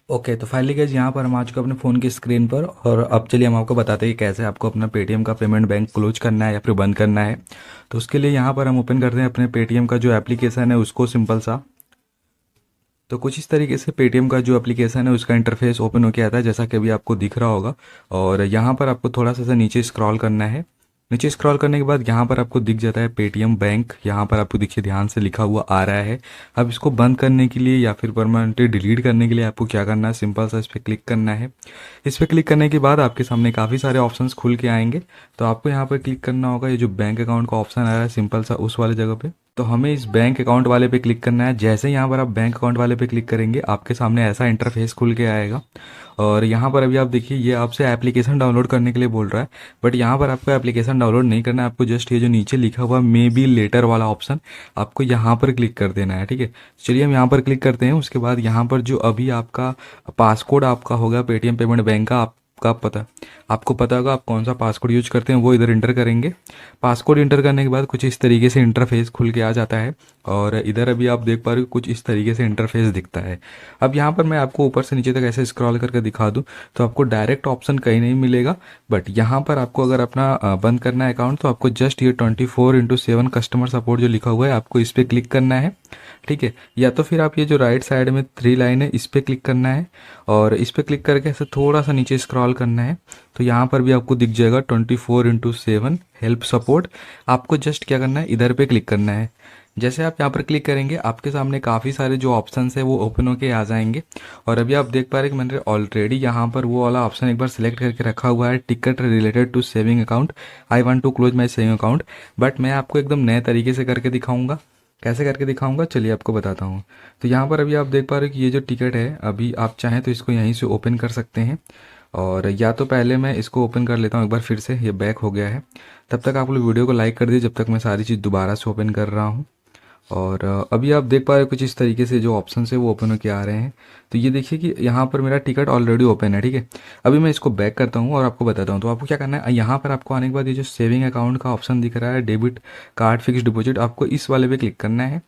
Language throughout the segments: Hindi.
ओके, तो फाइनली गाइस यहाँ पर हम आ चुके हैं अपने फ़ोन की स्क्रीन पर। और अब चलिए हम आपको बताते हैं कि कैसे आपको अपना पेटीएम का पेमेंट बैंक क्लोज करना है या फिर बंद करना है। तो उसके लिए यहाँ पर हम ओपन करते हैं अपने पेटीएम का जो एप्लीकेशन है उसको, सिंपल सा। तो कुछ इस तरीके से पेटीएम का जो एप्लीकेशन है उसका इंटरफेस ओपन होकर आता है, जैसा कि अभी आपको दिख रहा होगा। और यहाँ पर आपको थोड़ा सा नीचे स्क्रॉल करना है। नीचे स्क्रॉल करने के बाद यहाँ पर आपको दिख जाता है पेटीएम बैंक। यहाँ पर आपको देखिए ध्यान से लिखा हुआ आ रहा है। अब इसको बंद करने के लिए या फिर परमानेंटली डिलीट करने के लिए आपको क्या करना है, सिंपल सा इस पर क्लिक करना है। इस पर क्लिक करने के बाद आपके सामने काफ़ी सारे ऑप्शंस खुल के आएंगे। तो आपको यहाँ पर क्लिक करना होगा, ये जो बैंक अकाउंट का ऑप्शन आ रहा है सिंपल सा उस वाले जगह पे। तो हमें इस बैंक अकाउंट वाले पे क्लिक करना है। जैसे ही यहाँ पर आप बैंक अकाउंट वाले पे क्लिक करेंगे आपके सामने ऐसा इंटरफेस खुल के आएगा। और यहाँ पर अभी आप देखिए ये आपसे एप्लीकेशन डाउनलोड करने के लिए बोल रहा है, बट यहाँ पर आपको एप्लीकेशन डाउनलोड नहीं करना है। आपको जस्ट ये जो नीचे लिखा हुआ मे बी लेटर वाला ऑप्शन आपको यहाँ पर क्लिक कर देना है, ठीक है। चलिए हम यहाँ पर क्लिक करते हैं। उसके बाद यहाँ पर जो अभी आपका पासकोड आपका होगा पेटीएम पेमेंट बैंक का, आपको पता होगा आप कौन सा पासकोड यूज करते हैं, वो इधर इंटर करेंगे। पासकोड इंटर करने के बाद कुछ इस तरीके से इंटरफेस खुल के आ जाता है। और इधर अभी आप देख पा रहे हो कुछ इस तरीके से इंटरफेस दिखता है। अब यहाँ पर मैं आपको ऊपर से नीचे तक ऐसे स्क्रॉल करके दिखा दूँ तो आपको डायरेक्ट ऑप्शन कहीं नहीं मिलेगा। बट यहाँ पर आपको अगर अपना बंद करना है अकाउंट तो आपको जस्ट ये 24/7 कस्टमर सपोर्ट जो लिखा हुआ है आपको इस पर क्लिक करना है, ठीक है। या तो फिर आप ये जो राइट साइड में 3 लाइन है इस पर क्लिक करना है। और इस पर क्लिक करके ऐसे थोड़ा सा नीचे स्क्रॉल करना है। तो यहाँ पर भी आपको दिख जाएगा 24/7 हेल्प सपोर्ट। आपको जस्ट क्या करना है, इधर पे क्लिक करना है। जैसे आप यहाँ पर क्लिक करेंगे आपके सामने काफ़ी सारे जो ऑप्शंस है वो ओपन होके आ जाएंगे। और अभी आप देख पा रहे हैं कि मैंने ऑलरेडी यहाँ पर वो वाला ऑप्शन एक बार सिलेक्ट करके रखा हुआ है, ticket related to saving account. I want to close my saving account. But मैं आपको एकदम नए तरीके से करके दिखाऊंगा। कैसे करके दिखाऊंगा चलिए आपको बताता हूँ। तो यहाँ पर अभी आप देख पा रहे हो कि ये जो टिकट है अभी आप चाहें तो इसको यहीं से ओपन कर सकते हैं। और या तो पहले मैं इसको ओपन कर लेता हूँ एक बार फिर से, ये बैक हो गया है। तब तक आप लोग वीडियो को लाइक कर दीजिए जब तक मैं सारी चीज़ दोबारा से ओपन कर रहा हूँ। और अभी आप देख पा रहे हो कुछ इस तरीके से जो ऑप्शन है वो ओपन होकर आ रहे हैं। तो ये देखिए कि यहाँ पर मेरा टिकट ऑलरेडी ओपन है, ठीक है। अभी मैं इसको बैक करता हूँ और आपको बताता हूँ। तो आपको क्या करना है, यहाँ पर आपको आने के बाद ये जो सेविंग अकाउंट का ऑप्शन दिख रहा है, डेबिट कार्ड फिक्स डिपॉजिट, आपको इस वाले पे क्लिक करना है।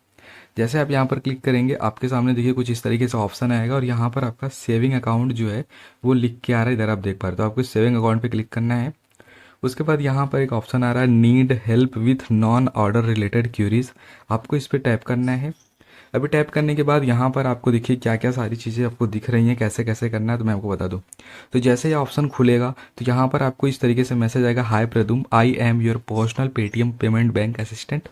जैसे आप यहाँ पर क्लिक करेंगे आपके सामने देखिए कुछ इस तरीके से ऑप्शन आएगा और यहाँ पर आपका सेविंग अकाउंट जो है वो लिख के आ रहा है, इधर आप देख पा रहे हो। तो आपको सेविंग अकाउंट पे क्लिक करना है। उसके बाद यहाँ पर एक ऑप्शन आ रहा है need help with non order related queries, आपको इस पर टैप करना है। अभी टैप करने के बाद यहाँ पर आपको देखिए क्या क्या सारी चीज़ें आपको दिख रही हैं, कैसे कैसे करना है तो मैं आपको बता दूँ। तो जैसे ये ऑप्शन खुलेगा तो यहाँ पर आपको इस तरीके से मैसेज आएगा, hi Pradum, I am your personal Paytm payment bank assistant.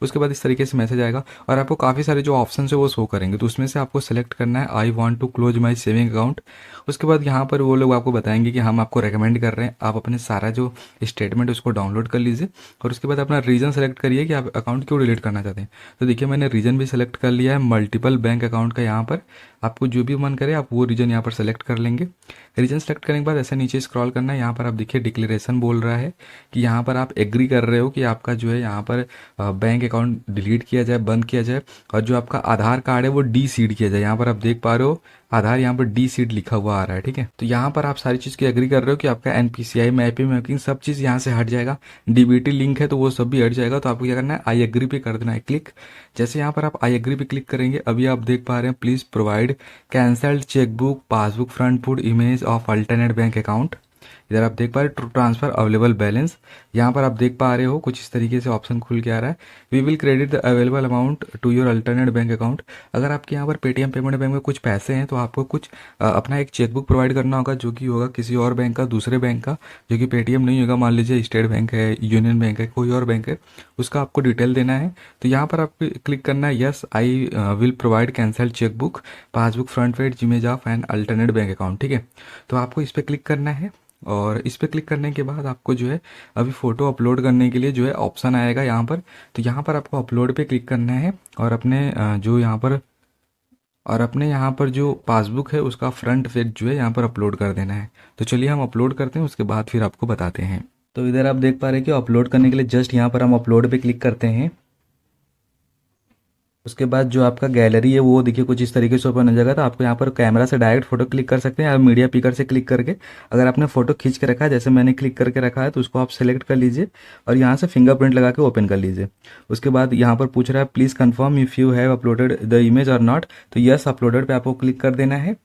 उसके बाद इस तरीके से मैसेज आएगा और आपको काफ़ी सारे जो ऑप्शन है वो शो करेंगे। तो उसमें से आपको सेलेक्ट करना है I want to close my saving account. उसके बाद यहाँ पर वो लोग आपको बताएंगे कि हम आपको रेकमेंड कर रहे हैं आप अपने सारा जो स्टेटमेंट उसको डाउनलोड कर लीजिए। और उसके बाद अपना रीज़न सेलेक्ट करिए कि आप अकाउंट क्यों डिलीट करना चाहते हैं। तो देखिए मैंने रीज़न भी सेलेक्ट कर लिया है, मल्टीपल बैंक अकाउंट का। यहाँ पर आपको जो भी मन करे आप वो रीजन यहाँ पर सेलेक्ट कर लेंगे। रीजन सेलेक्ट करने के बाद ऐसे नीचे स्क्रॉल करना है। यहाँ पर आप देखिए डिक्लेरेशन बोल रहा है कि यहाँ पर आप एग्री कर रहे हो कि आपका जो है यहाँ पर बैंक अकाउंट डिलीट किया जाए, बंद किया जाए। और जो आपका आधार कार्ड है वो डी सीड किया जाए। यहाँ पर आप देख पा रहे हो आधार यहाँ पर डी सीड लिखा हुआ आ रहा है, ठीक है। तो यहाँ पर आप सारी चीज़ की एग्री कर रहे हो कि आपका एनपीसीआई मैपिंग मैपिंग सब चीज़ यहाँ से हट जाएगा। डीबीटी लिंक है तो वो सब भी हट जाएगा। तो आपको क्या करना है, आई एग्री पे कर देना है क्लिक। जैसे यहाँ पर आप आई एग्री पे क्लिक करेंगे अभी आप देख पा रहे हैं please provide cancelled chequebook passbook front foot image of alternate bank account. इधर आप देख पा रहे हो ट्रांसफर अवेलेबल बैलेंस। यहाँ पर आप देख पा रहे हो कुछ इस तरीके से ऑप्शन खुल के आ रहा है, we will credit the available amount to your alternate bank account. अगर आपके यहाँ पर पेटीएम पेमेंट बैंक में कुछ पैसे हैं तो आपको कुछ अपना एक चेकबुक प्रोवाइड करना होगा जो कि होगा किसी और बैंक का, दूसरे बैंक का, जो कि पेटीएम नहीं होगा। मान लीजिए स्टेट बैंक है, यूनियन बैंक है, कोई और बैंक है, उसका आपको डिटेल देना है। तो यहाँ पर आपको क्लिक करना है yes I will provide cancelled chequebook passbook front page image of an alternate bank account, ठीक है। तो आपको इस पर क्लिक करना है। और इस पर क्लिक करने के बाद आपको जो है अभी फ़ोटो अपलोड करने के लिए जो है ऑप्शन आएगा यहाँ पर। तो यहाँ पर आपको अपलोड पे क्लिक करना है और अपने यहाँ पर जो पासबुक है उसका फ्रंट पेज जो है यहाँ पर अपलोड कर देना है। तो चलिए हम अपलोड करते हैं, उसके बाद फिर आपको बताते हैं। तो इधर आप देख पा रहे हैं कि अपलोड करने के लिए जस्ट यहाँ पर हम अपलोड पे क्लिक करते हैं। उसके बाद जो आपका गैलरी है वो देखिए कुछ इस तरीके से ओपन हो जाएगा। तो आपको यहाँ पर कैमरा से डायरेक्ट फोटो क्लिक कर सकते हैं या मीडिया पिकर से क्लिक करके। अगर आपने फोटो खींच के रखा है जैसे मैंने क्लिक करके रखा है तो उसको आप सेलेक्ट कर लीजिए और यहाँ से फिंगरप्रिंट लगा के ओपन कर लीजिए। उसके बाद यहाँ पर पूछ रहा है please confirm if you have uploaded the image और नॉट। तो यस अपलोडेड पे आपको क्लिक कर देना है।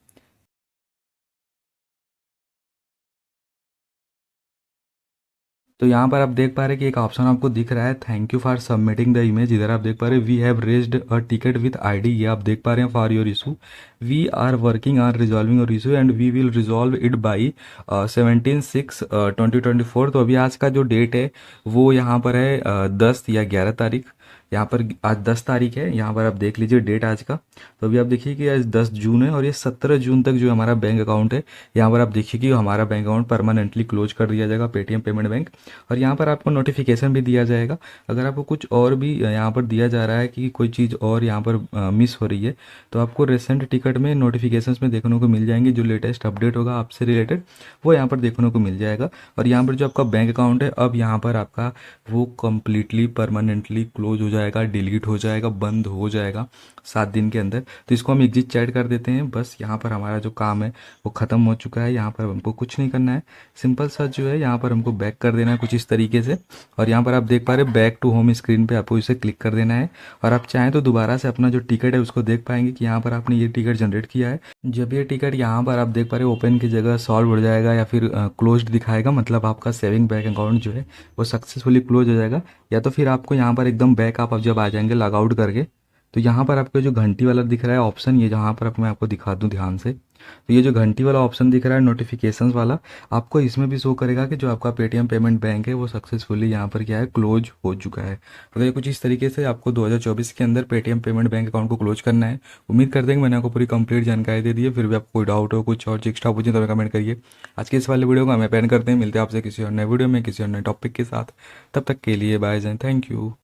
तो यहाँ पर आप देख पा रहे हैं कि एक ऑप्शन आपको दिख रहा है, thank you for submitting the image. इधर आप देख पा रहे हैं we have raised a ticket with ID, ये आप देख पा रहे हैं, for your issue we are working on resolving your issue and we will resolve it by 17/6/2024। तो अभी आज का जो डेट है वो यहाँ पर है 10 या 11 तारीख। यहाँ पर आज 10 तारीख है, यहाँ पर आप देख लीजिए डेट आज का। तो अभी आप देखिए कि आज 10 जून है और ये 17 जून तक जो हमारा बैंक अकाउंट है, यहाँ पर आप देखिए कि हमारा बैंक अकाउंट परमानेंटली क्लोज कर दिया जाएगा पेटीएम पेमेंट बैंक। और यहाँ पर आपको नोटिफिकेशन भी दिया जाएगा। अगर आपको कुछ और भी यहाँ पर दिया जा रहा है कि कोई चीज़ और यहाँ पर मिस हो रही है, तो आपको रिसेंट टिकट में नोटिफिकेशंस में देखने को मिल जाएंगे। जो लेटेस्ट अपडेट होगा आपसे रिलेटेड वो यहाँ पर देखने को मिल जाएगा। और यहाँ पर जो आपका बैंक अकाउंट है अब यहाँ पर आपका वो कम्प्लीटली परमानेंटली क्लोज हो जाएगा, डिलीट हो जाएगा, बंद हो जाएगा 7 दिन के अंदर। तो इसको हम एग्जिट चैट कर देते हैं। बस यहाँ पर हमारा जो काम है वो ख़त्म हो चुका है। यहाँ पर हमको कुछ नहीं करना है, सिंपल सा जो है यहाँ पर हमको बैक कर देना है कुछ इस तरीके से। और यहाँ पर आप देख पा रहे हैं बैक टू होम स्क्रीन पे आपको इसे क्लिक कर देना है। और आप चाहें तो दोबारा से अपना जो टिकट है उसको देख पाएंगे कि यहाँ पर आपने ये टिकट जनरेट किया है। जब ये टिकट यहाँ पर आप देख पा रहे हैं ओपन की जगह सॉल्व हो जाएगा या फिर क्लोज्ड दिखाएगा, मतलब आपका सेविंग बैंक अकाउंट जो है वो सक्सेसफुली क्लोज हो जाएगा। या तो फिर आपको यहाँ पर एकदम बैक आप जब आ जाएंगे लॉग आउट करके, तो यहाँ पर आपको जो घंटी वाला दिख रहा है ऑप्शन, ये जहाँ पर मैं आपको दिखा दूँ ध्यान से, तो ये जो घंटी वाला ऑप्शन दिख रहा है नोटिफिकेशंस वाला, आपको इसमें भी शो करेगा कि जो आपका पेटीएम पेमेंट बैंक है वो सक्सेसफुली यहाँ पर क्या है क्लोज हो चुका है। तो ये कुछ इस तरीके से आपको 2024 के अंदर पेटीएम पेमेंट बैंक अकाउंट को क्लोज करना है। उम्मीद करते हैं कि मैंने आपको पूरी कंप्लीट जानकारी दे दी है। फिर भी आपको कोई डाउट हो, कुछ और एक्स्ट्रा पूछे तो हमें कमेंट करिए। आज के इस वाले वीडियो को हमें पेन करते हैं, मिलते हैं आपसे किसी और नए वीडियो में किसी और नए टॉपिक के साथ। तब तक के लिए बाय, थैंक यू।